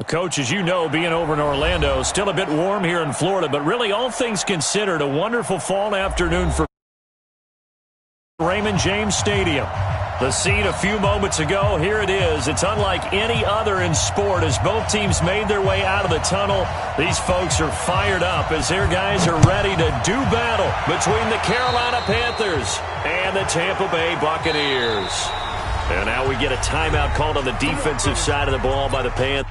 Coach, as you know, being over in Orlando, still a bit warm here in Florida, but really all things considered, a wonderful fall afternoon for Raymond James Stadium. The scene a few moments ago, here it is. It's unlike any other in sport as both teams made their way out of the tunnel. These folks are fired up as their guys are ready to do battle between the Carolina Panthers and the Tampa Bay Buccaneers. And now we get a timeout called on the defensive side of the ball by the Panthers.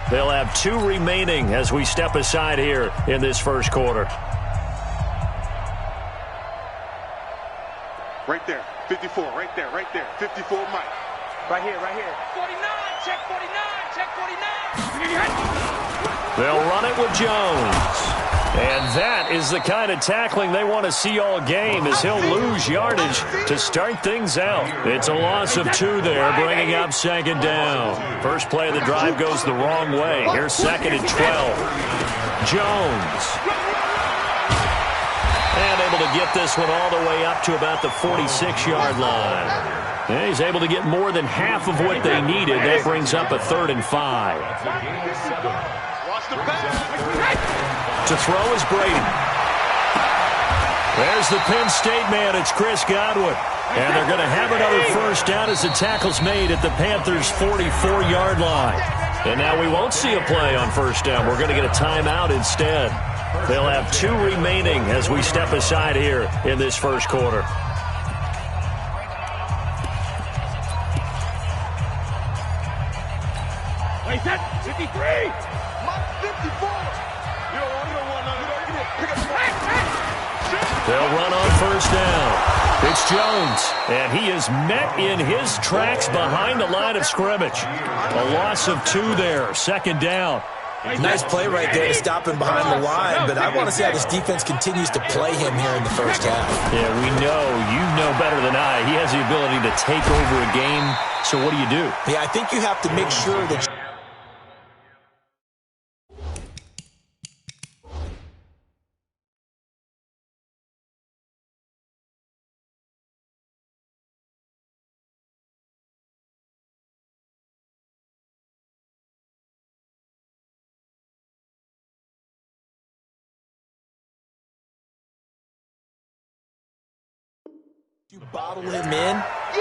They'll have 2 remaining as we step aside here in this first quarter. Right there, 54, right there, 54, Mike. Right here. 49, check 49, check 49. They'll run it with Jones. And that is the kind of tackling they want to see all game as he'll lose yardage to start things out. It's a loss of 2 there, bringing up second down. First play of the drive goes the wrong way. Here's second and 12. Jones. And able to get this one all the way up to about the 46-yard line. And he's able to get more than half of what they needed. That brings up a 3rd and 5. To throw is Brady. There's the Penn State man. It's Chris Godwin. And they're going to have another first down as the tackle's made at the Panthers' 44-yard line. And now we won't see a play on first down. We're going to get a timeout instead. They'll have 2 remaining as we step aside here in this first quarter. Wait, that 53. 54. They'll run on first down. It's Jones, and he is met in his tracks behind the line of scrimmage. A loss of 2 there, second down. Nice play right there to stop him behind the line, but I want to see how this defense continues to play him here in the first half. Yeah, we know. You know better than I. He has the ability to take over a game, so what do? Yeah, I think you have to make sure that you bottle him in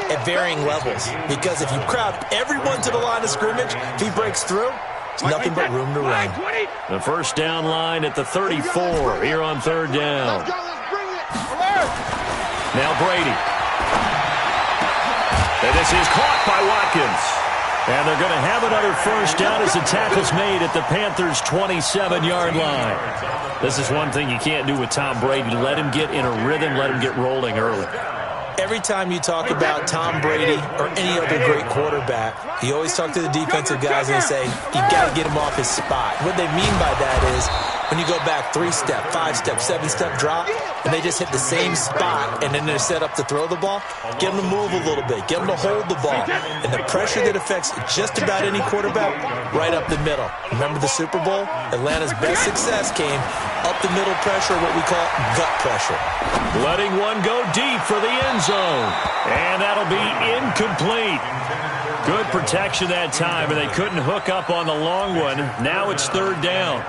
at varying levels. Because if you crowd everyone to the line of scrimmage, if he breaks through, it's nothing but room to run. The first down line at the 34 here on third down. Now Brady. And this is caught by Watkins. And they're going to have another first down as the tackle's made at the Panthers' 27-yard line. This is one thing you can't do with Tom Brady. Let him get in a rhythm, let him get rolling early. Every time you talk about Tom Brady or any other great quarterback, you always talk to the defensive guys and say, you've got to get him off his spot. What they mean by that is when you go back 3-step, 5-step, 7-step drop, and they just hit the same spot, and then they're set up to throw the ball, get them to move a little bit, get them to hold the ball. And the pressure that affects just about any quarterback, right up the middle. Remember the Super Bowl? Atlanta's best success came up the middle pressure, what we call gut pressure. Letting one go deep for the end zone. And that'll be incomplete. Good protection that time, and they couldn't hook up on the long one. Now it's third down.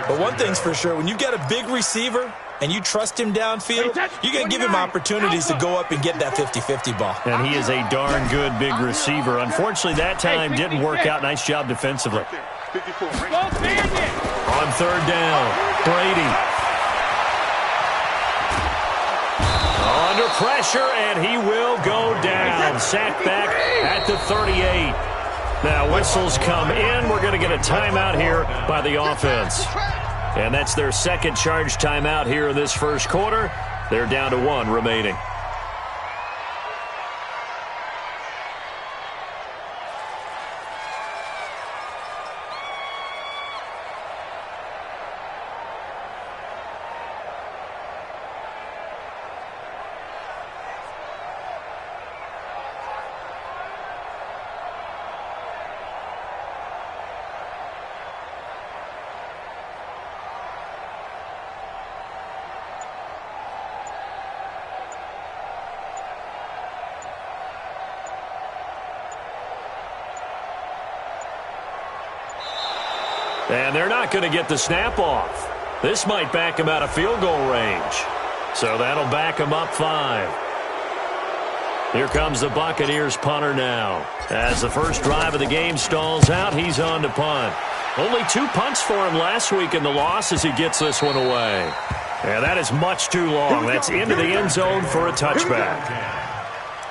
But one thing's for sure, when you get a big receiver and you trust him downfield, you're going to give him opportunities to go up and get that 50-50 ball. And he is a darn good big receiver. Unfortunately, that time didn't work out. Nice job defensively. On third down, Brady. Under pressure, and he will go down. Sacked back at the 38. Now whistles come in. We're going to get a timeout here by the offense. And that's their second charge timeout here in this first quarter. They're down to 1 remaining. And they're not going to get the snap off. This might back him out of field goal range. So that'll back him up 5. Here comes the Buccaneers punter now. As the first drive of the game stalls out, he's on to punt. Only 2 punts for him last week in the loss as he gets this one away. And that is much too long. That's into the end zone for a touchback.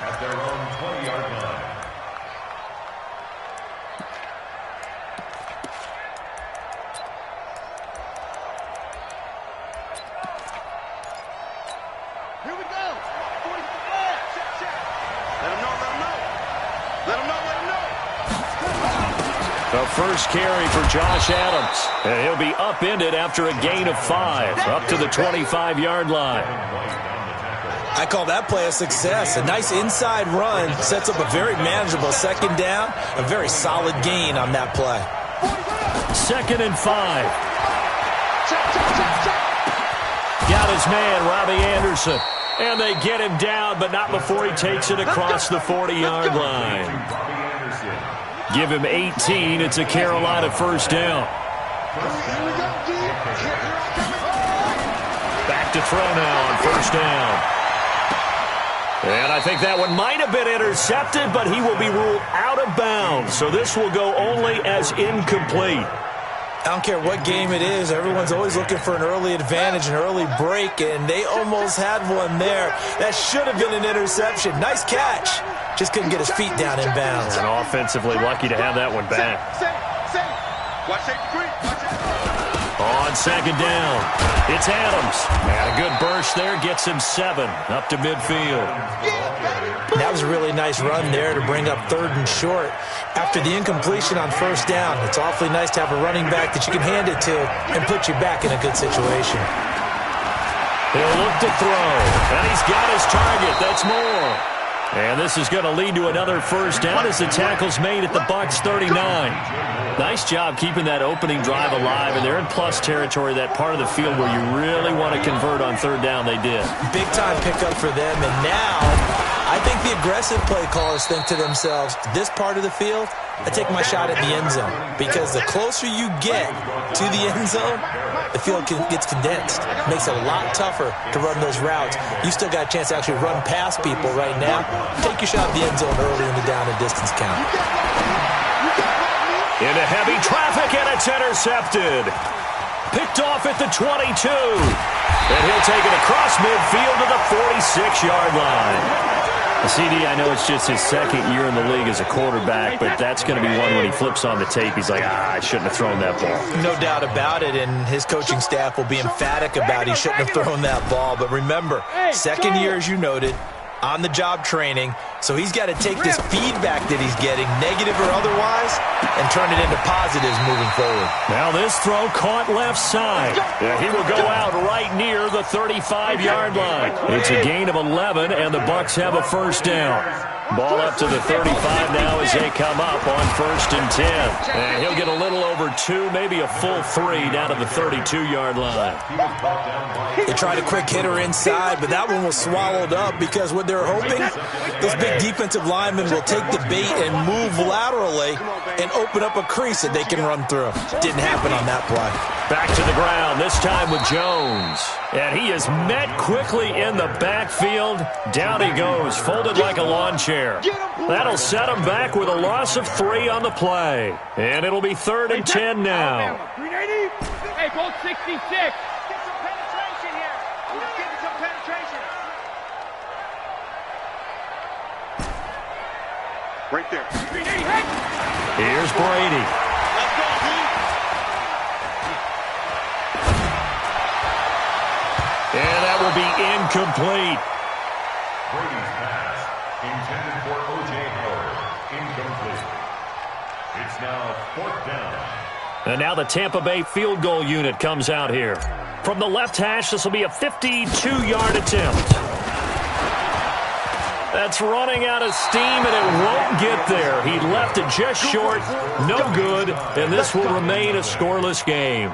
At their own 20-yard line. The first carry for Josh Adams. And he'll be upended after a gain of 5, up to the 25-yard line. I call that play a success. A nice inside run sets up a very manageable second down. A very solid gain on that play. 2nd and 5. Got his man, Robbie Anderson. And they get him down, but not before he takes it across the 40-yard line. Give him 18. It's a Carolina first down. Back to throw now on first down. And I think that one might have been intercepted, but he will be ruled out of bounds. So this will go only as incomplete. I don't care what game it is. Everyone's always looking for an early advantage, an early break, and they almost had one there. That should have been an interception. Nice catch. Just couldn't get his feet down in bounds. And offensively lucky to have that one back. On second down, it's Adams. And a good burst there gets him 7 up to midfield. That was a really nice run there to bring up 3rd and short. After the incompletion on first down, it's awfully nice to have a running back that you can hand it to and put you back in a good situation. He'll look to throw, and he's got his target. That's more. And this is going to lead to another first down as the tackle's made at the Bucs 39. Nice job keeping that opening drive alive, and they're in plus territory, that part of the field where you really want to convert on 3rd down. They did. Big-time pickup for them, and now I think the aggressive play callers think to themselves, this part of the field, I take my shot at the end zone. Because the closer you get to the end zone, the field gets condensed. It makes it a lot tougher to run those routes. You still got a chance to actually run past people right now. Take your shot at the end zone early in the down and distance count. Into heavy traffic, and it's intercepted. Picked off at the 22. And he'll take it across midfield to the 46-yard line. CD, I know it's just his 2nd year in the league as a quarterback, but that's going to be one when he flips on the tape. He's like, I shouldn't have thrown that ball. No doubt about it, and his coaching staff will be emphatic about he shouldn't have thrown that ball. But remember, 2nd year, as you noted, on-the-job training, so he's got to take this feedback that he's getting, negative or otherwise, and turn it into positives moving forward. Now this throw caught left side. Yeah, he will go out right near the 35-yard line. It's a gain of 11, and the Bucs have a first down. Ball up to the 35 now as they come up on 1st and 10. And he'll get a little over 2, maybe a full 3 down to the 32-yard line. They tried a quick hitter inside, but that one was swallowed up because what they're hoping, those big defensive linemen will take the bait and move laterally and open up a crease that they can run through. Didn't happen on that play. Back to the ground, this time with Jones. And he is met quickly in the backfield. Down he goes, folded like a lawn chair. That'll set him back with a loss of 3 on the play. And it'll be 3rd and 10 now. Hey, Bolt 66. Get some penetration here. Let's get some penetration. Right there. Here's Brady. And that will be incomplete. Brady's pass, intended for O.J. Howard, incomplete. It's now 4th down. And now the Tampa Bay field goal unit comes out here. From the left hash, this will be a 52-yard attempt. That's running out of steam, and it won't get there. He left it just short, no good, and this will remain a scoreless game.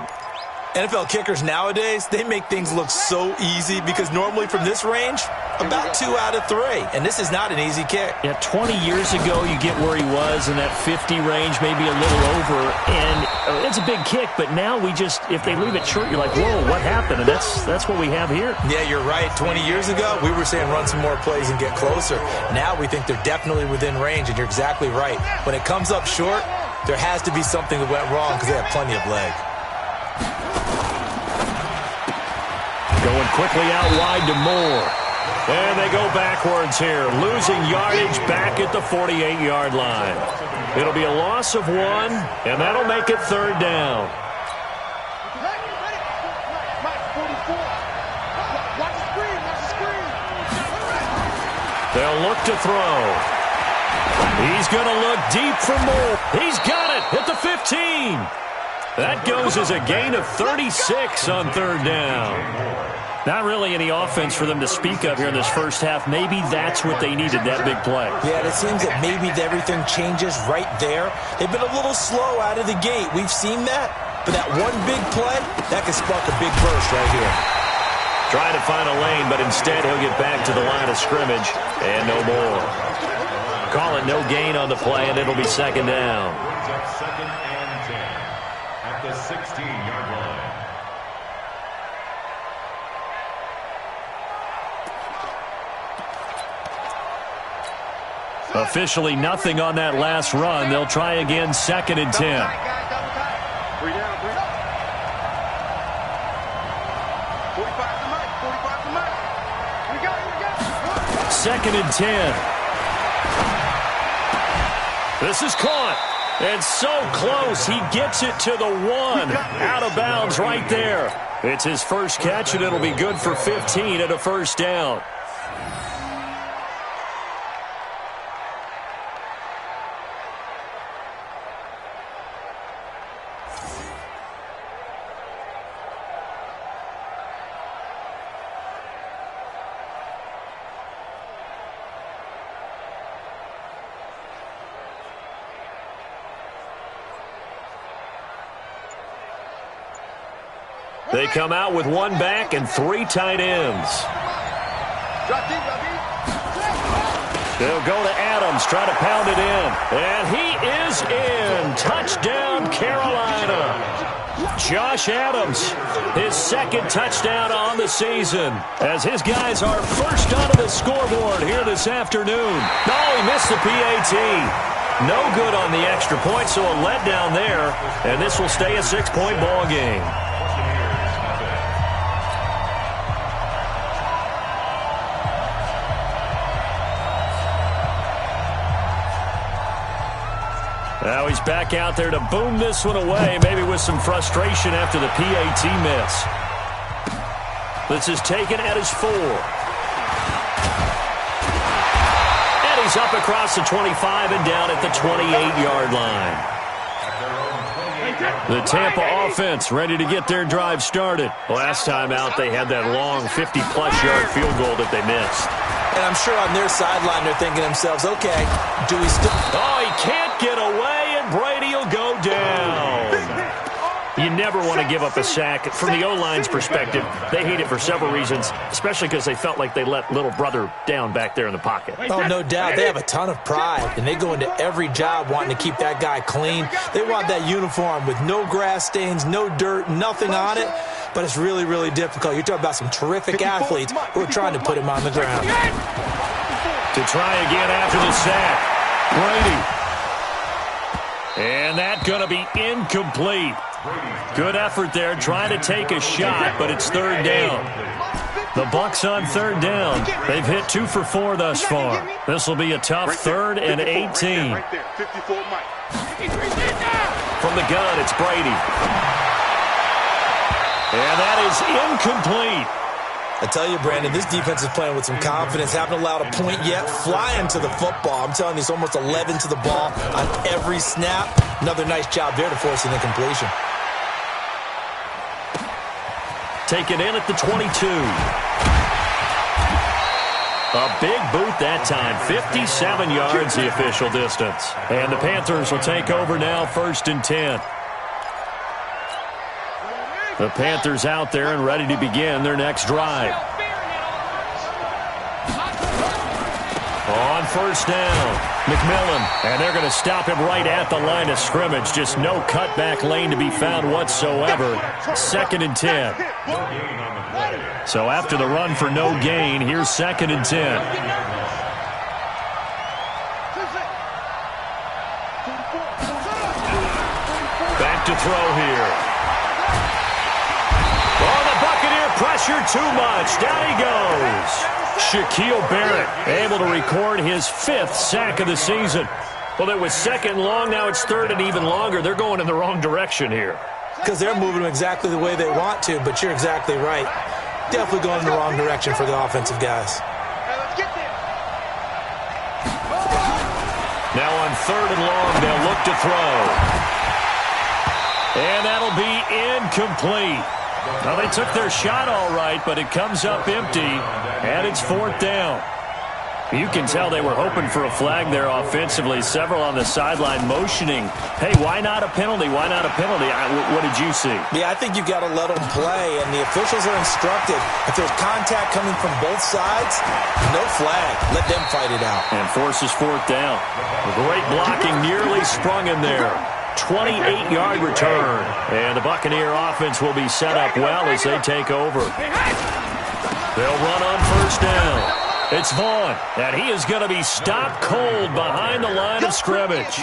NFL kickers nowadays, they make things look so easy because normally from this range, about 2 out of 3. And this is not an easy kick. Yeah, 20 years ago, you get where he was in that 50 range, maybe a little over. And it's a big kick, but now we just, if they leave it short, you're like, whoa, what happened? And that's what we have here. Yeah, you're right. 20 years ago, we were saying run some more plays and get closer. Now we think they're definitely within range, and you're exactly right. When it comes up short, there has to be something that went wrong because they have plenty of leg. Going quickly out wide to Moore. And they go backwards here, losing yardage back at the 48-yard line. It'll be a loss of 1, and that'll make it 3rd down. They'll look to throw. He's going to look deep for Moore. He's got it at the 15. That goes as a gain of 36 on 3rd down. Not really any offense for them to speak of here in this first half. Maybe that's what they needed, that big play. Yeah, it seems that maybe everything changes right there. They've been a little slow out of the gate. We've seen that. But that one big play, that could spark a big burst right here. Trying to find a lane, but instead he'll get back to the line of scrimmage. And no more. Call it no gain on the play, and it'll be 2nd down. Brings up 2nd and 10 at the 16-yard line. Officially nothing on that last run. They'll try again, 2nd and 10. 3 down, 3. 45 to Mike, 45 to Mike. We got it. 2nd and 10. This is caught. And so close. He gets it to the 1. Out of bounds right there. It's his first catch, and it'll be good for 15 at a 1st down. They come out with 1 back and 3 tight ends. They'll go to Adams, try to pound it in. And he is in. Touchdown, Carolina. Josh Adams, his 2nd touchdown on the season, as his guys are first onto the scoreboard here this afternoon. Oh, he missed the PAT. No good on the extra point, so a letdown there. And this will stay a 6-point ball game. Now he's back out there to boom this one away, maybe with some frustration after the PAT miss. This is taken at his 4. And he's up across the 25 and down at the 28-yard line. The Tampa offense ready to get their drive started. Last time out, they had that long 50-plus yard field goal that they missed. And I'm sure on their sideline they're thinking to themselves, okay, do we still... Oh, he can't get away, and Brady will go down. You never want to give up a sack. From the O-line's perspective, they hate it for several reasons, especially because they felt like they let little brother down back there in the pocket. Oh, no doubt. They have a ton of pride, and they go into every job wanting to keep that guy clean. They want that uniform with no grass stains, no dirt, nothing on it. But it's really, really difficult. You're talking about some terrific athletes who are trying to put him on the ground. To try again after the sack, Brady. And that's going to be incomplete. Good effort there, trying to take a shot, but it's 3rd down. The Bucs on third down. They've hit 2 for 4 thus far. This will be a tough third and 18. Right there, 54 Mike. From the gun, it's Brady. And that is incomplete. I tell you, Brandon, this defense is playing with some confidence. Haven't allowed a point yet. Flying to the football. I'm telling you, it's almost 11 to the ball on every snap. Another nice job there to force an incompletion. Taken in at the 22. A big boot that time. 57 yards the official distance. And the Panthers will take over now, 1st and 10. The Panthers out there and ready to begin their next drive. On 1st down, McMillan. And they're going to stop him right at the line of scrimmage. Just no cutback lane to be found whatsoever. 2nd and 10. So after the run for no gain, here's 2nd and 10. Back to throw here. Oh, the Buccaneer pressure too much. Down he goes. Shaquille Barrett able to record his 5th sack of the season. Well, it was 2nd long. Now it's 3rd and even longer. They're going in the wrong direction here. Because they're moving them exactly the way they want to, but you're exactly right. Definitely going in the wrong direction for the offensive guys. Now on 3rd and long, they'll look to throw. And that'll be incomplete. Well, they took their shot all right, but it comes up empty, and it's 4th down. You can tell they were hoping for a flag there offensively. Several on the sideline motioning, hey, why not a penalty? Why not a penalty? What did you see? Yeah, I think you've got to let them play, and the officials are instructed. If there's contact coming from both sides, no flag. Let them fight it out. And forces 4th down. Great blocking, nearly sprung him there. 28-yard return. And the Buccaneer offense will be set up well as they take over. They'll run on 1st down. It's Vaughn, and he is going to be stopped cold behind the line of scrimmage.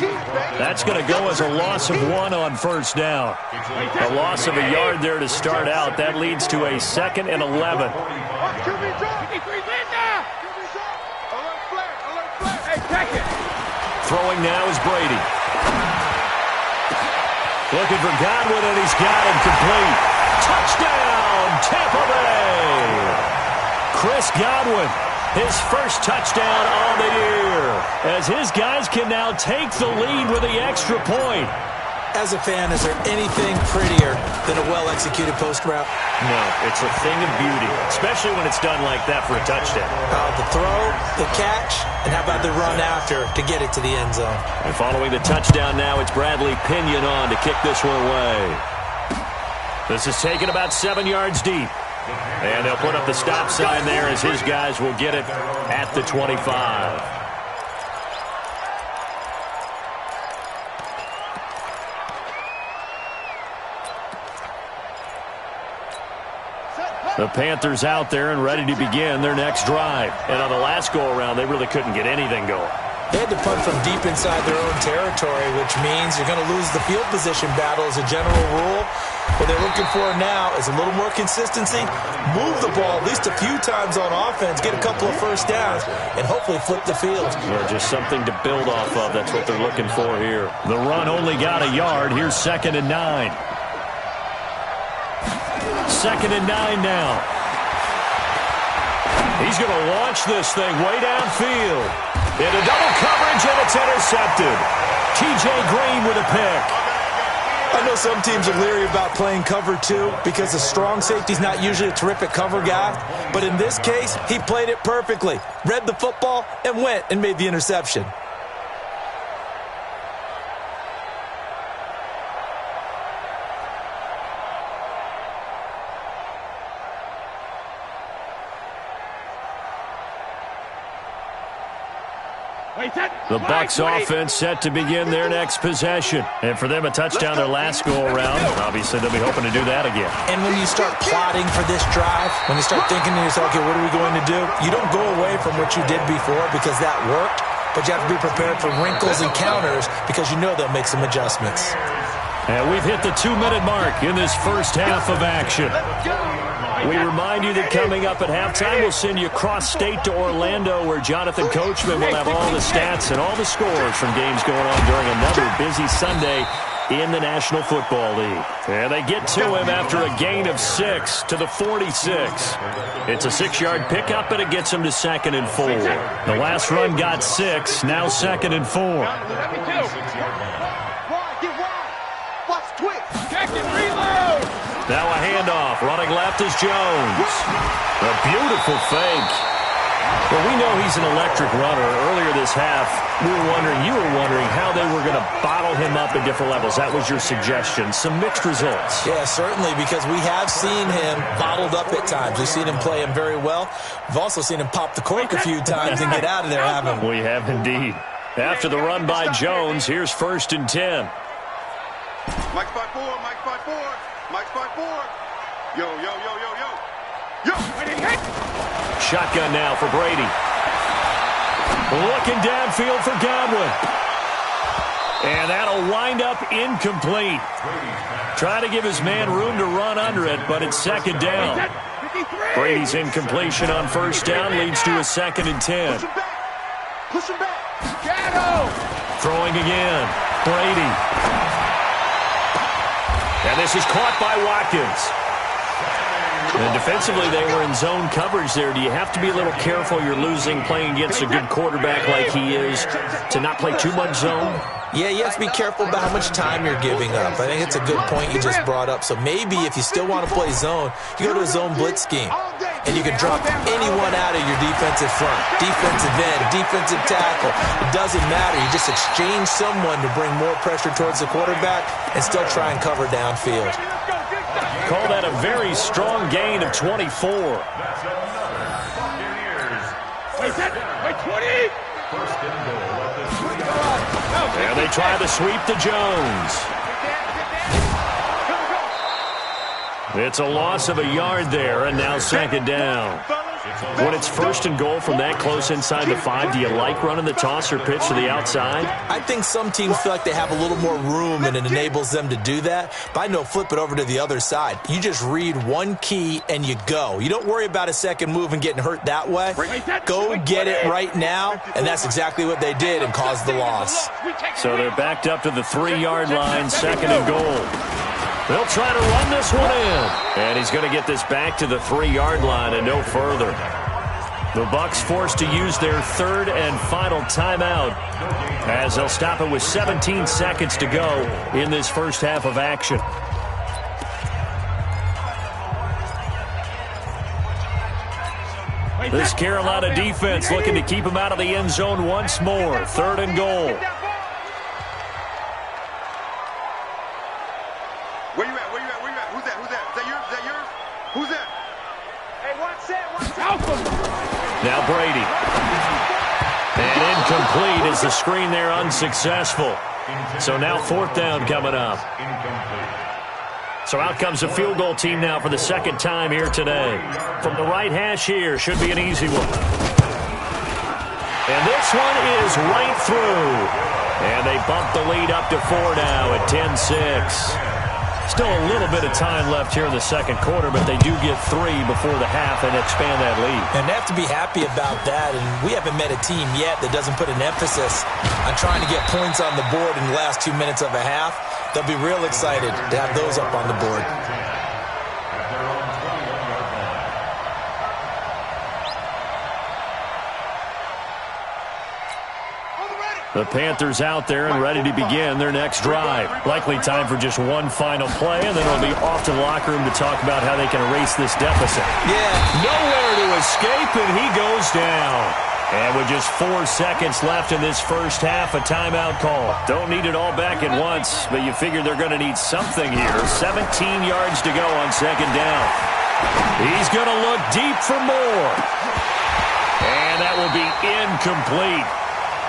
That's going to go as a loss of 1 on 1st down. A loss of a yard there to start out. That leads to a 2nd and 11. Throwing now is Brady. Looking for Godwin, and he's got him complete. Touchdown, Tampa Bay! Chris Godwin, his 1st touchdown on the year, as his guys can now take the lead with the extra point. As a fan, is there anything prettier than a well-executed post route? No, it's a thing of beauty, especially when it's done like that for a touchdown. The throw, the catch, and how about the run after to get it to the end zone? And following the touchdown now, it's Bradley Pinion on to kick this one away. This is taken about 7 yards deep. And they'll put up the stop sign there as his guys will get it at the 25. The Panthers out there and ready to begin their next drive. And on the last go-around, they really couldn't get anything going. They had to punt from deep inside their own territory, which means you're going to lose the field position battle as a general rule. What they're looking for now is a little more consistency, move the ball at least a few times on offense, get a couple of 1st downs, and hopefully flip the field. Yeah, just something to build off of. That's what they're looking for here. The run only got a yard. Here's 2nd and 9. 2nd and 9 now. He's going to launch this thing way downfield. Into double coverage, and it's intercepted. T.J. Green with a pick. I know some teams are leery about playing cover 2 because the strong safety's not usually a terrific cover guy. But in this case, he played it perfectly. Read the football and went and made the interception. The Bucs offense set to begin their next possession. And for them, a touchdown their last go-around. Obviously, they'll be hoping to do that again. And when you start plotting for this drive, when you start thinking to yourself, okay, what are we going to do? You don't go away from what you did before because that worked, but you have to be prepared for wrinkles and counters because you know they'll make some adjustments. And we've hit the 2-minute mark in this first half of action. We remind you that coming up at halftime, we'll send you cross-state to Orlando, where Jonathan Coachman will have all the stats and all the scores from games going on during another busy Sunday in the National Football League. And they get to him after a gain of 6 to the 46. It's a 6-yard pickup, and it gets him to 2nd and 4. The last run got 6, now 2nd and 4. Check and reload. Now a handoff. Running left is Jones. A beautiful fake. Well, we know he's an electric runner. Earlier this half, you were wondering how they were going to bottle him up at different levels. That was your suggestion. Some mixed results. Yeah, certainly, because we have seen him bottled up at times. We've seen him play him very well. We've also seen him pop the cork a few times and get out of there, haven't we? We have indeed. After the run by Jones, here's 1st and 10. Mike's 5-4, Mike's 5-4, Mike's 5-4. Yo, yo, yo, yo, yo. Yo! Shotgun now for Brady. Looking downfield for Godwin. And that'll wind up incomplete. Trying to give his man room to run under it, but it's 2nd down. Brady's incompletion on 1st down leads to a 2nd and 10. Push him back. Push him back. Shadow. Throwing again. Brady. And this is caught by Watkins. And defensively, they were in zone coverage there. Do you have to be a little careful? You're losing playing against a good quarterback like he is to not play too much zone? Yeah, you have to be careful about how much time you're giving up. I think it's a good point you just brought up. So maybe if you still want to play zone, you go to a zone blitz scheme. And you can drop anyone out of your defensive front. Defensive end, defensive tackle. It doesn't matter. You just exchange someone to bring more pressure towards the quarterback and still try and cover downfield. Call that a very strong gain of 24. Wait, 20. And they try the sweep to Jones. It's a loss of a yard there, and now 2nd down. When it's 1st and goal from that close inside the 5, do you like running the toss or pitch to the outside? I think some teams feel like they have a little more room and it enables them to do that. But I know flip it over to the other side. You just read one key and you go. You don't worry about a second move and getting hurt that way. Go get it right now, and that's exactly what they did and caused the loss. So they're backed up to the 3-yard line, 2nd and goal. They'll try to run this one in. And he's going to get this back to the 3-yard line and no further. The Bucs forced to use their 3rd and final timeout as they'll stop it with 17 seconds to go in this first half of action. This Carolina defense looking to keep him out of the end zone once more. 3rd and goal. Where you at? Where you at? Where you at? Who's that? Who's that? Is that yours? Is that yours? Who's that? Hey, watch that. Watch that. Now Brady. And incomplete as the screen there unsuccessful. So now 4th down coming up. So out comes the field goal team now for the 2nd time here today. From the right hash here, should be an easy one. And this one is right through. And they bump the lead up to 4 now at 10-6. Still a little bit of time left here in the 2nd quarter, but they do get 3 before the half and expand that lead. And they have to be happy about that, and we haven't met a team yet that doesn't put an emphasis on trying to get points on the board in the last 2 minutes of a half. They'll be real excited to have those up on the board. The Panthers out there and ready to begin their next drive. Likely time for just one final play, and then it'll be off to the locker room to talk about how they can erase this deficit. Yeah. Nowhere to escape, and he goes down. And with just 4 seconds left in this first half, a timeout call. Don't need it all back at once, but you figure they're going to need something here. 17 yards to go on 2nd down. He's going to look deep for more. And that will be incomplete.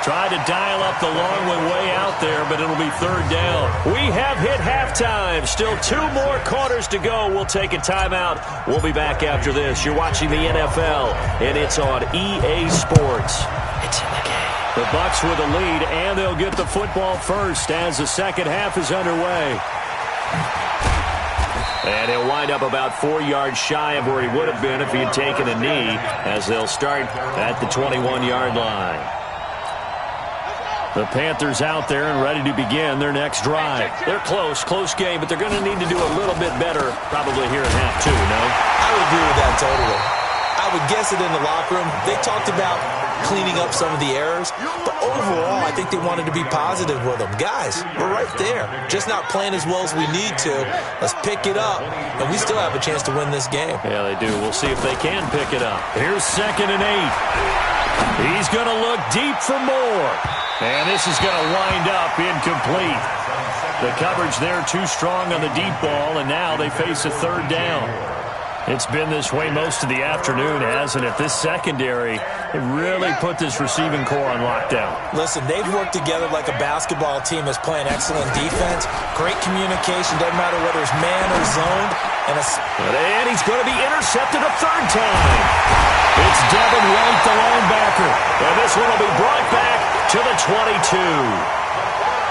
Tried to dial up the long one way out there, but it'll be 3rd down. We have hit halftime. Still 2 more quarters to go. We'll take a timeout. We'll be back after this. You're watching the NFL, and it's on EA Sports. It's in the game. The Bucs with a lead, and they'll get the football first as the 2nd half is underway. And he'll wind up about 4 yards shy of where he would have been if he had taken a knee, as they'll start at the 21-yard line. The Panthers out there and ready to begin their next drive. They're close game, but they're going to need to do a little bit better probably here in half two, no? I would agree with that totally. I would guess it in the locker room. They talked about cleaning up some of the errors, but overall, I think they wanted to be positive with them. Guys, we're right there. Just not playing as well as we need to. Let's pick it up, and we still have a chance to win this game. Yeah, they do. We'll see if they can pick it up. Here's 2nd and 8. He's going to look deep for more. And this is going to wind up incomplete. The coverage there too strong on the deep ball, and now they face a 3rd down. It's been this way most of the afternoon, hasn't it? This secondary, it really put this receiving core on lockdown. Listen, they've worked together like a basketball team that's playing excellent defense. Great communication, doesn't matter whether it's man or zone. And he's going to be intercepted a 3rd time. It's Devin White, the linebacker. And this one will be brought back to the 22.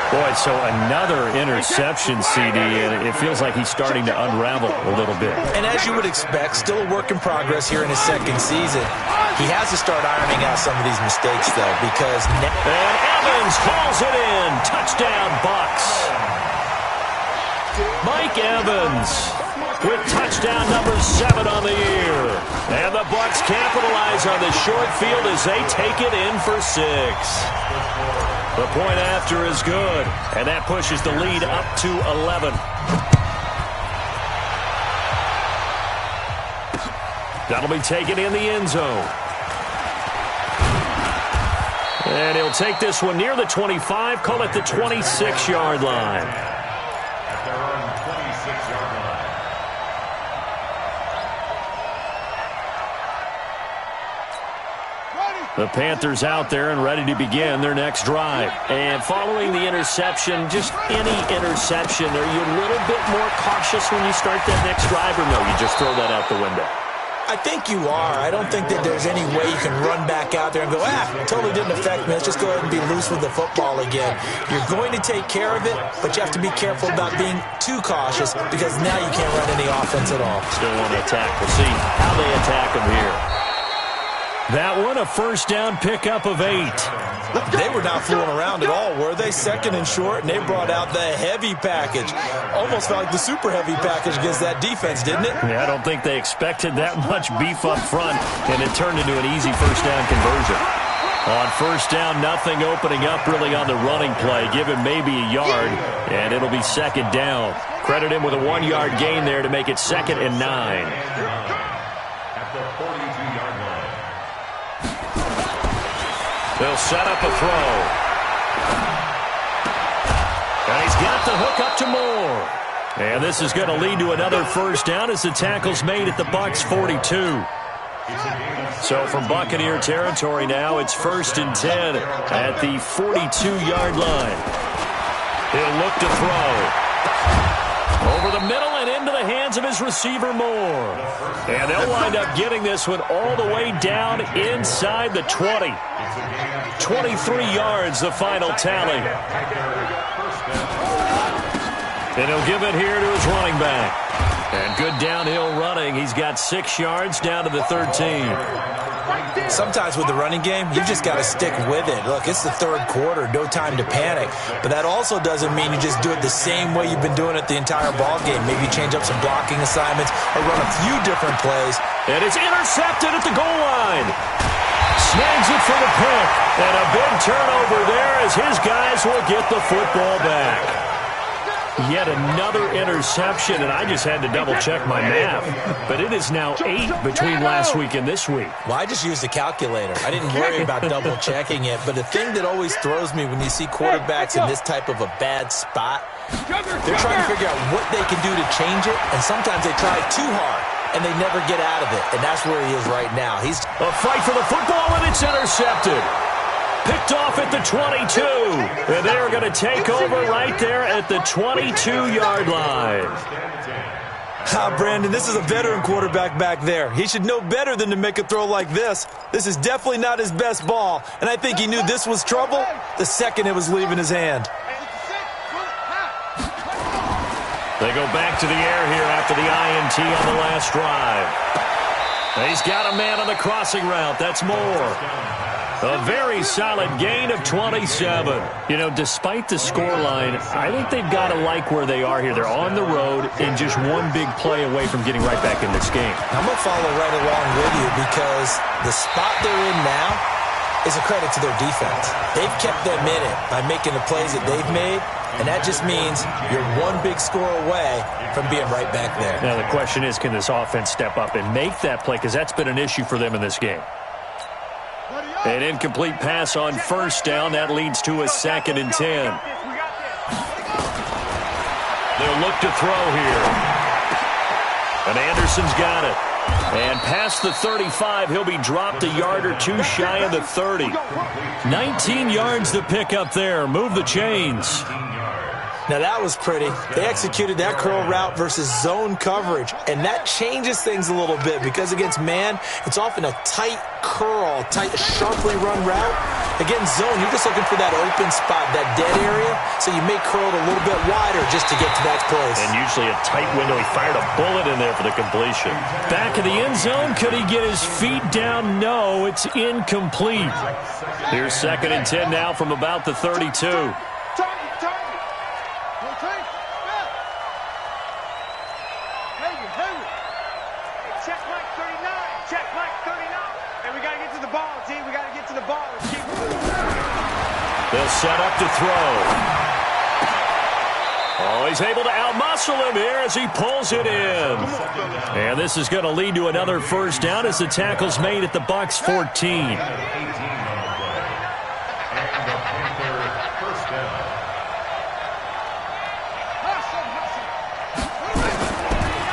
Boy, so another interception, CD, and it feels like he's starting to unravel a little bit. And as you would expect, still a work in progress here in his 2nd season. He has to start ironing out some of these mistakes, though, because... And Evans hauls it in. Touchdown, Bucks. Mike Evans with touchdown number 7 on the year. And the Bucks capitalize on the short field as they take it in for 6. The point after is good, and that pushes the lead up to 11. That'll be taken in the end zone. And he'll take this one near the 25, call it the 26-yard line. At their own 26-yard line. The Panthers out there and ready to begin their next drive. And following the interception, just any interception, are you a little bit more cautious when you start that next drive, or no, you just throw that out the window? I think you are. I don't think that there's any way you can run back out there and go, totally didn't affect me. Let's just go ahead and be loose with the football again. You're going to take care of it, but you have to be careful about being too cautious because now you can't run any offense at all. Still want to attack. We'll see how they attack them here. That one, a 1st down pickup of 8. They were not fooling around at all, were they? 2nd and short, and they brought out the heavy package. Almost felt like the super heavy package against that defense, didn't it? Yeah, I don't think they expected that much beef up front, and it turned into an easy 1st down conversion. On 1st down, nothing opening up really on the running play. Give him maybe a yard, and it'll be 2nd down. Credit him with a 1-yard gain there to make it 2nd and 9. At the 42-yard line. They'll set up a throw. And he's got the hook up to Moore. And this is going to lead to another 1st down as the tackle's made at the Bucks 42. So from Buccaneer territory now, it's 1st and 10 at the 42-yard line. He'll look to throw. Over the middle and into the hands of his receiver, Moore. And they'll wind up getting this one all the way down inside the 20. 23 yards, the final tally. And he'll give it here to his running back. And good downhill running. He's got 6 yards down to the 13. Sometimes with the running game, you've just got to stick with it. Look, it's the 3rd quarter, no time to panic. But that also doesn't mean you just do it the same way you've been doing it the entire ball game. Maybe change up some blocking assignments or run a few different plays. And it's intercepted at the goal line. Snags it for the pick. And a big turnover there as his guys will get the football back. Yet another interception, and I just had to double-check my math. But it is now 8 between last week and this week. Well, I just used a calculator. I didn't worry about double-checking it. But the thing that always throws me when you see quarterbacks in this type of a bad spot, they're trying to figure out what they can do to change it, and sometimes they try too hard, and they never get out of it. And that's where he is right now. He's a fight for the football, and it's intercepted. Picked off at the 22. And they're going to take over right there at the 22-yard line. Brandon, this is a veteran quarterback back there. He should know better than to make a throw like this. This is definitely not his best ball. And I think he knew this was trouble the second it was leaving his hand. They go back to the air here after the INT on the last drive. He's got a man on the crossing route. That's more. A very solid gain of 27. You know, despite the scoreline, I think they've got to like where they are here. They're on the road and just one big play away from getting right back in this game. I'm going to follow right along with you because the spot they're in now is a credit to their defense. They've kept them in it by making the plays that they've made, and that just means you're one big score away from being right back there. Now, the question is, can this offense step up and make that play? Because that's been an issue for them in this game. An incomplete pass on first down. That leads to a 2nd and 10. They'll look to throw here. And Anderson's got it. And past the 35, he'll be dropped a yard or two shy of the 30. 19 yards to pick up there. Move the chains. Now, that was pretty. They executed that curl route versus zone coverage, and that changes things a little bit because against man, it's often a tight curl, tight, sharply run route. Against zone, you're just looking for that open spot, that dead area, so you may curl it a little bit wider just to get to that place. And usually a tight window. He fired a bullet in there for the completion. Back in the end zone, could he get his feet down? No, it's incomplete. Here's 2nd and 10 now from about the 32. They'll set up to throw. Oh, he's able to outmuscle him here as he pulls it in. And this is going to lead to another first down as the tackle's made at the Bucs 14.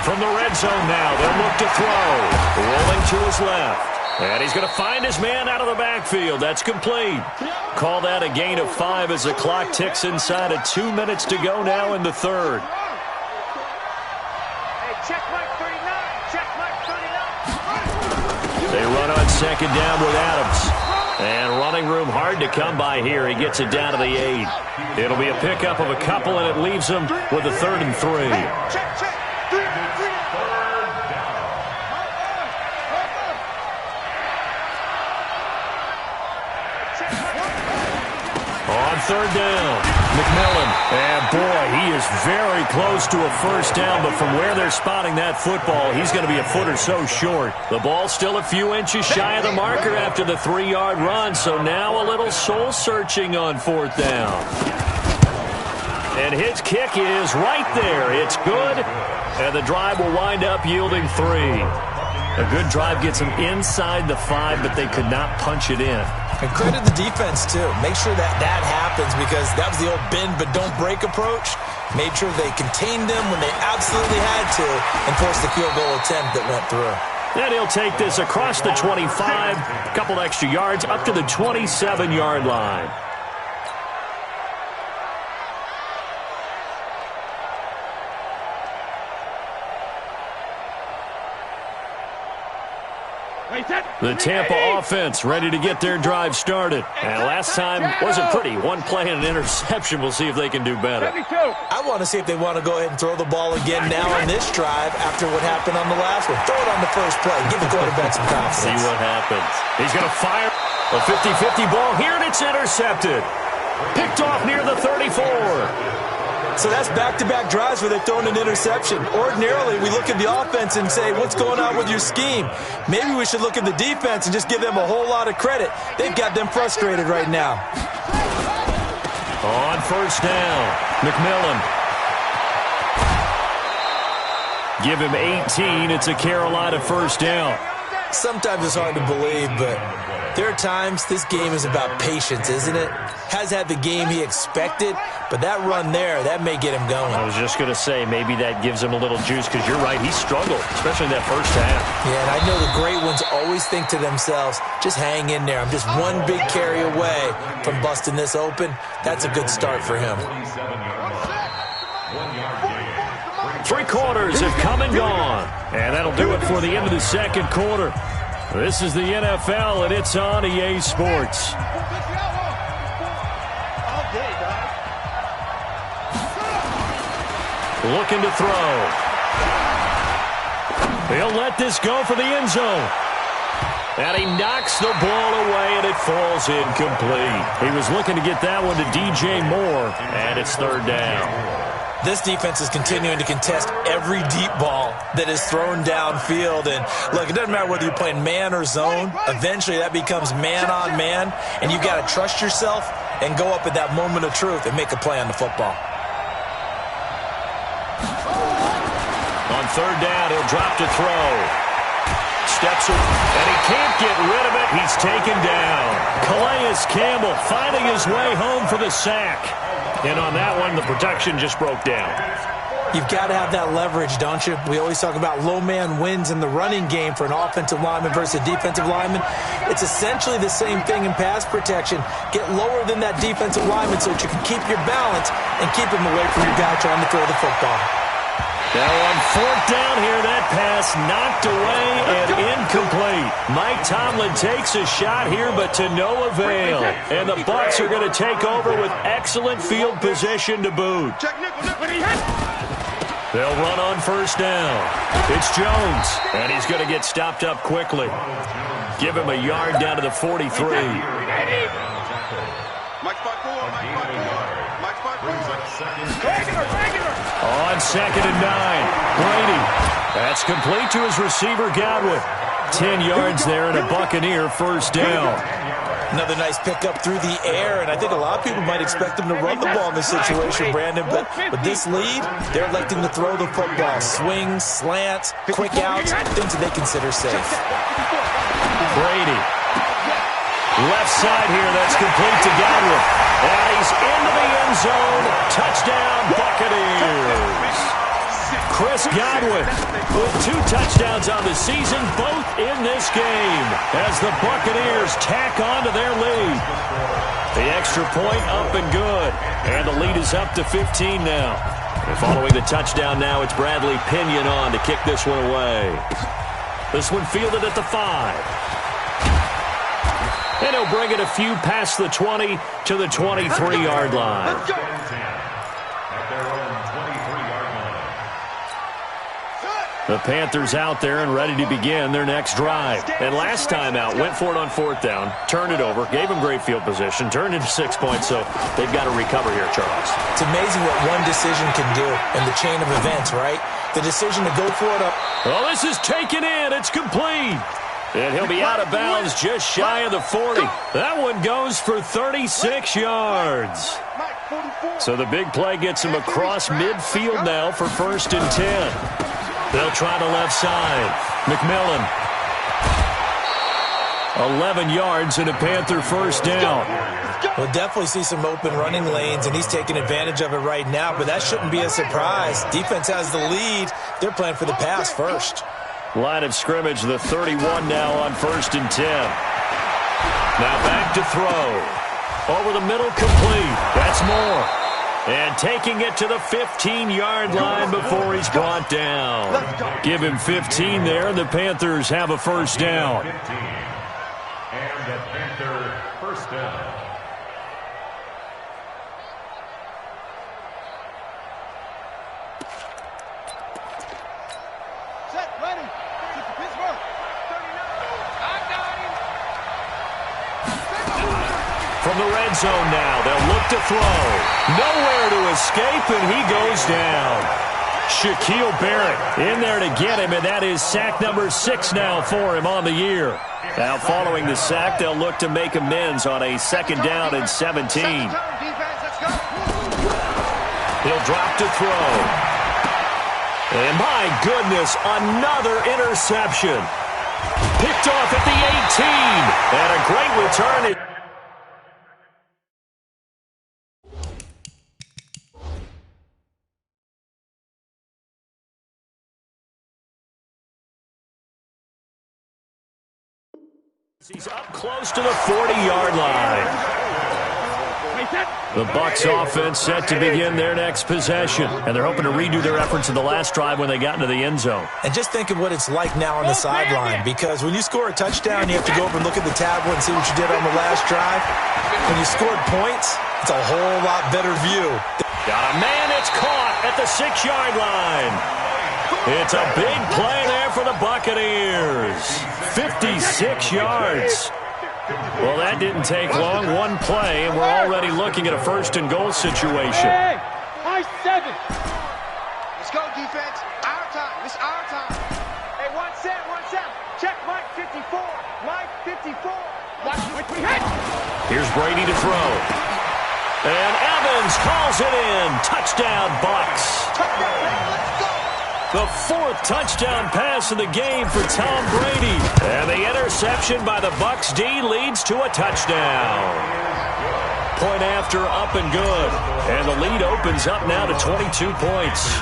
From the red zone now, they'll look to throw. Rolling to his left. And he's going to find his man out of the backfield. That's complete. Call that a gain of 5 as the clock ticks inside of 2 minutes to go now in the third. Hey, check Mike 39. Check Mike 39. They run on 2nd down with Adams. And running room hard to come by here. He gets it down to the 8. It'll be a pickup of a couple, and it leaves him with a 3rd and 3. Check. On 3rd down, McMillan. And boy, he is very close to a first down, but from where they're spotting that football, he's going to be a foot or so short. The ball's still a few inches shy of the marker after the 3-yard run, so now a little soul-searching on 4th down. And his kick is right there. It's good, and the drive will wind up yielding 3. A good drive gets them inside the 5, but they could not punch it in. And credit the defense, too. Make sure that happens because that was the old bend but don't break approach. Made sure they contained them when they absolutely had to and forced the field goal attempt that went through. And he'll take this across the 25, a couple extra yards, up to the 27-yard line. The Tampa offense ready to get their drive started. And last time wasn't pretty. One play and an interception. We'll see if they can do better. I want to see if they want to go ahead and throw the ball again now on this drive after what happened on the last one. Throw it on the first play. Give the quarterback some confidence. See what happens. He's going to fire a 50-50 ball here, and it's intercepted. Picked off near the 34. So that's back-to-back drives where they're throwing an interception. Ordinarily, we look at the offense and say, what's going on with your scheme? Maybe we should look at the defense and just give them a whole lot of credit. They've got them frustrated right now. On first down, McMillan. Give him 18. It's a Carolina first down. Sometimes it's hard to believe, but there are times this game is about patience, isn't it? Has had the game he expected, but that run there, that may get him going. I was just going to say, maybe that gives him a little juice, because you're right, he struggled, especially in that first half. Yeah, and I know the great ones always think to themselves, just hang in there. I'm just one big carry away from busting this open. That's a good start for him. 3 quarters have come and gone. And that'll do it for the end of the second quarter. This is the NFL, and it's on EA Sports. looking to throw. He'll let this go for the end zone. And he knocks the ball away, and it falls incomplete. He was looking to get that one to DJ Moore, and it's third down. This defense is continuing to contest every deep ball that is thrown downfield. And, look, it doesn't matter whether you're playing man or zone. Eventually, that becomes man-on-man, and you got to trust yourself and go up at that moment of truth and make a play on the football. On third down, he'll drop to throw. Steps it, and he can't get rid of it. He's taken down. Calais Campbell finding his way home for the sack. And on that one, the protection just broke down. You've got to have that leverage, don't you? We always talk about low man wins in the running game for an offensive lineman versus a defensive lineman. It's essentially the same thing in pass protection. Get lower than that defensive lineman so that you can keep your balance and keep him away from your guy trying to throw the football. Now on fourth down here, that pass knocked away and incomplete. Mike Tomlin takes a shot here, but to no avail. And the Bucs are going to take over with excellent field position to boot. They'll run on first down. It's Jones, and he's going to get stopped up quickly. Give him a yard down to the 43. On 2nd and 9, Brady. That's complete to his receiver, Godwin. 10 yards there and a Buccaneer first down. Another nice pickup through the air, and I think a lot of people might expect them to run the ball in this situation, Brandon, but with this lead, they're electing to throw the football. Swings, slants, quick outs, things that they consider safe. Brady. Left side here, that's complete to Godwin. And he's into the end zone. Touchdown, Buccaneers. Chris Godwin with 2 touchdowns on the season, both in this game, as the Buccaneers tack on to their lead. The extra point up and good, and the lead is up to 15 now. And following the touchdown now, it's Bradley Pinion on to kick this one away. This one fielded at the 5. And he'll bring it a few past the 20 to the 23-yard line. The Panthers out there and ready to begin their next drive. And last time out, went for it on fourth down, turned it over, gave them great field position, turned into 6 points, so they've got to recover here, Charles. It's amazing what one decision can do in the chain of events, right? The decision to go for it up. Oh, this is taken in. It's complete. And he'll be out of bounds just shy of the 40. That one goes for 36 yards. So the big play gets him across midfield now for 1st and 10. They'll try the left side. McMillan. 11 yards and a Panther first down. We'll definitely see some open running lanes, and he's taking advantage of it right now, but that shouldn't be a surprise. Defense has the lead. They're playing for the pass first. Line of scrimmage, the 31 now on 1st and 10. Now back to throw. Over the middle, complete. That's Moore. And taking it to the 15-yard line before he's brought down. Give him 15 there, and the Panthers have a first down. 15. And the Panther first down. From the red zone now, they'll look to throw. Nowhere to escape, and he goes down. Shaquille Barrett in there to get him, and that is sack number 6 now for him on the year. Now following the sack, they'll look to make amends on a 2nd down and 17. He'll drop to throw. And my goodness, another interception. Picked off at the 18. And a great return. He's up close to the 40-yard line. The Bucs offense set to begin their next possession, and they're hoping to redo their efforts in the last drive when they got into the end zone. And just think of what it's like now on the sideline, because when you score a touchdown, you have to go over and look at the tablet and see what you did on the last drive. When you scored points, it's a whole lot better view. Got a man, it's caught at the 6-yard line. It's a big play there for the Buccaneers. 56 yards. Well, that didn't take long. One play, and we're already looking at a 1st-and-goal situation. Hey, high 7. Let's go, defense. Our time. It's our time. Hey, 1 set. Check Mike 54. Mike 54. Watch Mike when he hits. Here's Brady to throw. And Evans calls it in. Touchdown, Bucs. Touchdown, man. Let's go. The 4th touchdown pass of the game for Tom Brady. And the interception by the Bucs D leads to a touchdown. Point after, up and good. And the lead opens up now to 22 points.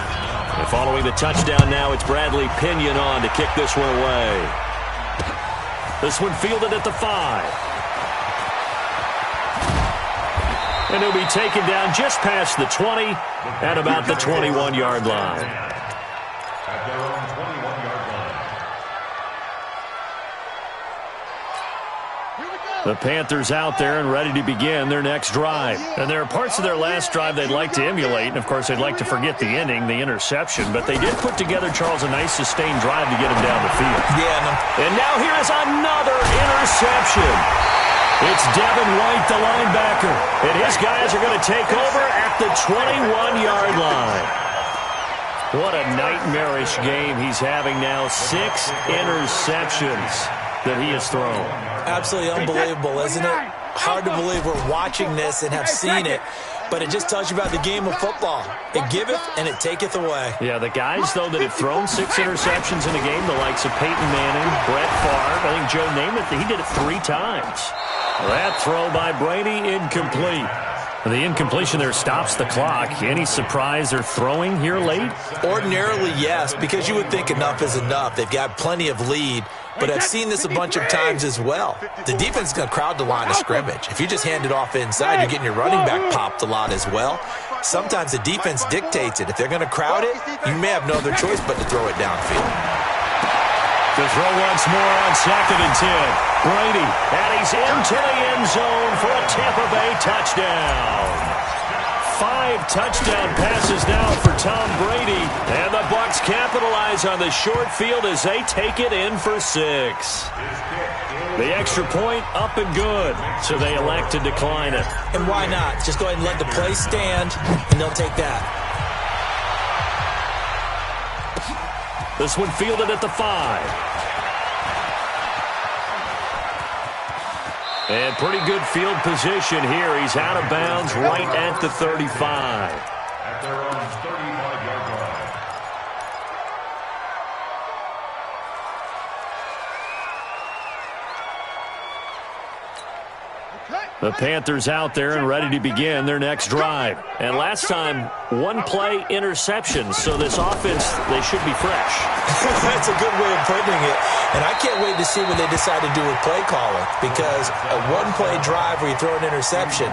And following the touchdown now, it's Bradley Pinion on to kick this one away. This one fielded at the 5. And he'll be taken down just past the 20 at about the 21-yard line. At their own 21-yard line. The Panthers out there and ready to begin their next drive. And there are parts of their last drive they'd like to emulate. And, of course, they'd like to forget the ending, the interception. But they did put together, Charles, a nice sustained drive to get him down the field. Yeah. And now here is another interception. It's Devin White, the linebacker. And his guys are going to take over at the 21-yard line. What a nightmarish game he's having now. 6 interceptions that he has thrown. Absolutely unbelievable, isn't it? Hard to believe we're watching this and have seen it, but it just tells you about the game of football. It giveth and it taketh away. Yeah, the guys, though, that have thrown 6 interceptions in a game, the likes of Peyton Manning, Brett Favre, I think Joe Namath, he did it 3 times. That throw by Brady, incomplete. The incompletion there stops the clock. Any surprise they're throwing here late? Ordinarily, yes, because you would think enough is enough. They've got plenty of lead, but I've seen this a bunch of times as well. The defense is going to crowd the line of scrimmage. If you just hand it off inside, you're getting your running back popped a lot as well. Sometimes the defense dictates it. If they're going to crowd it, you may have no other choice but to throw it downfield. To throw once more on 2nd and 10. Brady, and he's into the end zone for a Tampa Bay touchdown. 5 touchdown passes now for Tom Brady. And the Bucs capitalize on the short field as they take it in for 6. The extra point up and good, so they elect to decline it. And why not? Just go ahead and let the play stand, and they'll take that. This one fielded at the 5. And pretty good field position here. He's out of bounds right at the 35. At their own 35-yard line. The Panthers out there and ready to begin their next drive. And last time, 1-play interception. So this offense, they should be fresh. That's a good way of putting it. And I can't wait to see what they decide to do with play calling, because a 1-play drive where you throw an interception,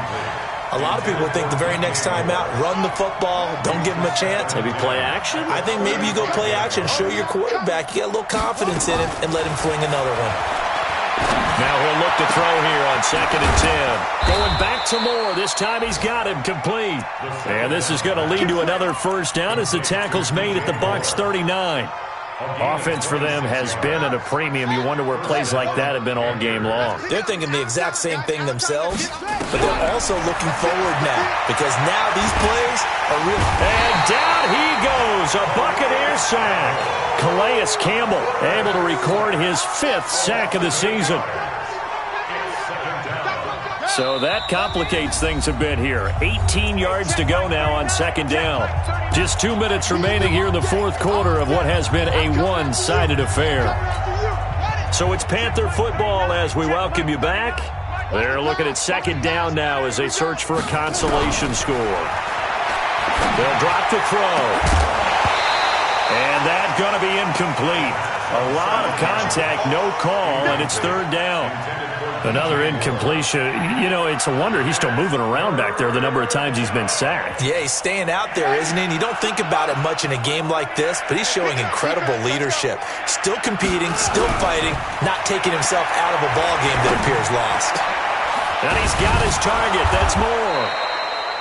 a lot of people think the very next time out, run the football, don't give them a chance. Maybe play action? I think maybe you go play action, show your quarterback, you get a little confidence in him, and let him fling another one. Now he'll look to throw here on 2nd and 10. Going back to Moore. This time he's got him complete. And this is going to lead to another first down as the tackle's made at the Bucs 39. Offense for them has been at a premium. You wonder where plays like that have been all game long. They're thinking the exact same thing themselves, but they're also looking forward now, because now these plays are real. And down he goes, a Buccaneer sack. Calais Campbell able to record his 5th sack of the season. So that complicates things a bit here. 18 yards to go now on 2nd down. Just 2 minutes remaining here in the 4th quarter of what has been a one-sided affair. So it's Panther football as we welcome you back. They're looking at 2nd down now as they search for a consolation score. They'll drop to throw. And that's going to be incomplete. A lot of contact, no call, and it's 3rd down. Another incompletion. You know, it's a wonder he's still moving around back there the number of times he's been sacked. Yeah, he's staying out there, isn't he? And you don't think about it much in a game like this, but he's showing incredible leadership. Still competing, still fighting, not taking himself out of a ball game that appears lost. And he's got his target. That's Moore.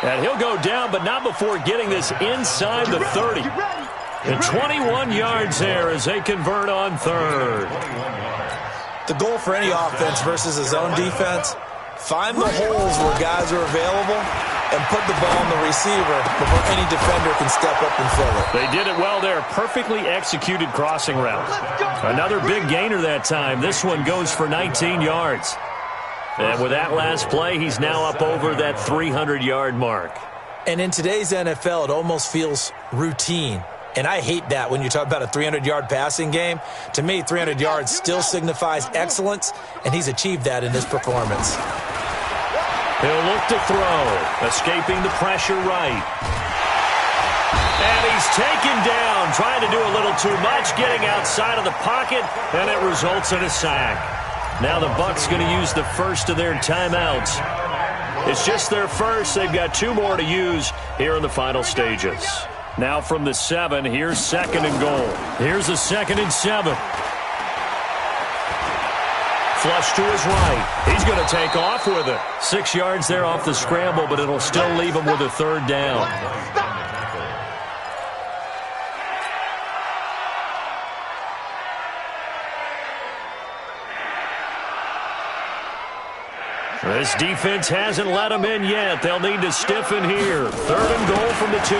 And he'll go down, but not before getting this inside the 30. And 21 yards there as they convert on third. The goal for any offense versus a zone defense, find the holes where guys are available and put the ball on the receiver before any defender can step up and fill it. They did it well there. Perfectly executed crossing route. Another big gainer that time. This one goes for 19 yards. And with that last play, he's now up over that 300-yard mark. And in today's NFL, it almost feels routine. And I hate that when you talk about a 300-yard passing game. To me, 300 yards still signifies excellence, and he's achieved that in his performance. He'll look to throw, escaping the pressure right. And he's taken down, trying to do a little too much, getting outside of the pocket, and it results in a sack. Now the Bucs going to use the first of their timeouts. It's just their first. They've got 2 more to use here in the final stages. Now from the 7, here's 2nd and goal. Here's a 2nd and 7. Flush to his right. He's going to take off with it. 6 yards there off the scramble, but it'll still leave him with a 3rd down. This defense hasn't let them in yet. They'll need to stiffen here. 3rd and goal from the 2.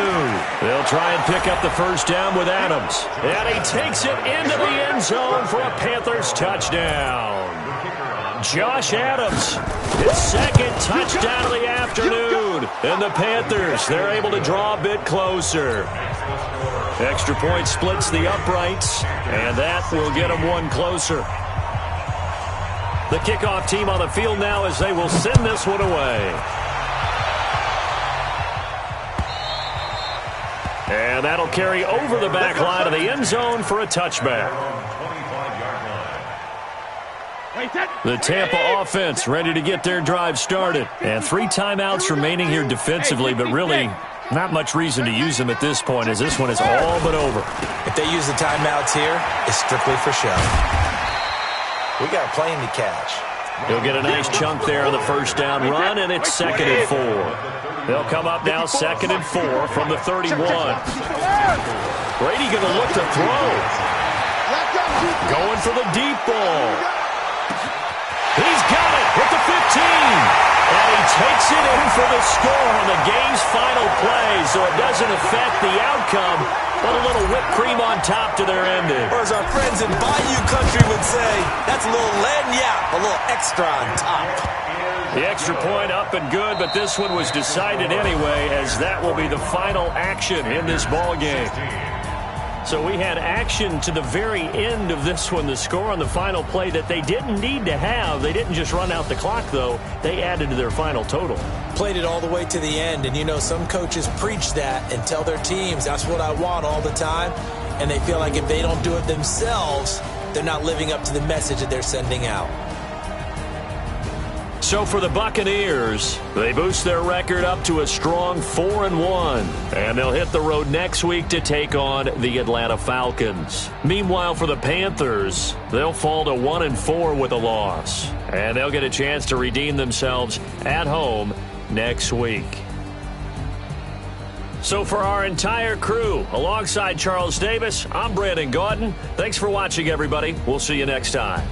They'll try and pick up the first down with Adams. And he takes it into the end zone for a Panthers touchdown. Josh Adams, his 2nd touchdown of the afternoon. And the Panthers, they're able to draw a bit closer. Extra point splits the uprights, and that will get them 1 closer. The kickoff team on the field now as they will send this one away. And that'll carry over the back line of the end zone for a touchback. The Tampa offense ready to get their drive started. And 3 timeouts remaining here defensively, but really not much reason to use them at this point as this one is all but over. If they use the timeouts here, it's strictly for show. We got a plane to catch. He'll get a nice chunk there on the first down run, and it's 2nd and 4. They'll come up now 2nd and 4 from the 31. Brady going to look to throw. Going for the deep ball. He's got it at the 15. And he takes it in for the score on the game's final play, so it doesn't affect the outcome, but a little whipped cream on top to their ending. Or as our friends in Bayou Country would say, that's a little lagniappe, a little extra on top. The extra point up and good, but this one was decided anyway, as that will be the final action in this ball game. So we had action to the very end of this one, the score on the final play that they didn't need to have. They didn't just run out the clock, though. They added to their final total. Played it all the way to the end, and you know some coaches preach that and tell their teams, that's what I want all the time, and they feel like if they don't do it themselves, they're not living up to the message that they're sending out. So for the Buccaneers, they boost their record up to a strong 4-1, and they'll hit the road next week to take on the Atlanta Falcons. Meanwhile, for the Panthers, they'll fall to 1-4 with a loss, and they'll get a chance to redeem themselves at home next week. So for our entire crew, alongside Charles Davis, I'm Brandon Gaudin. Thanks for watching, everybody. We'll see you next time.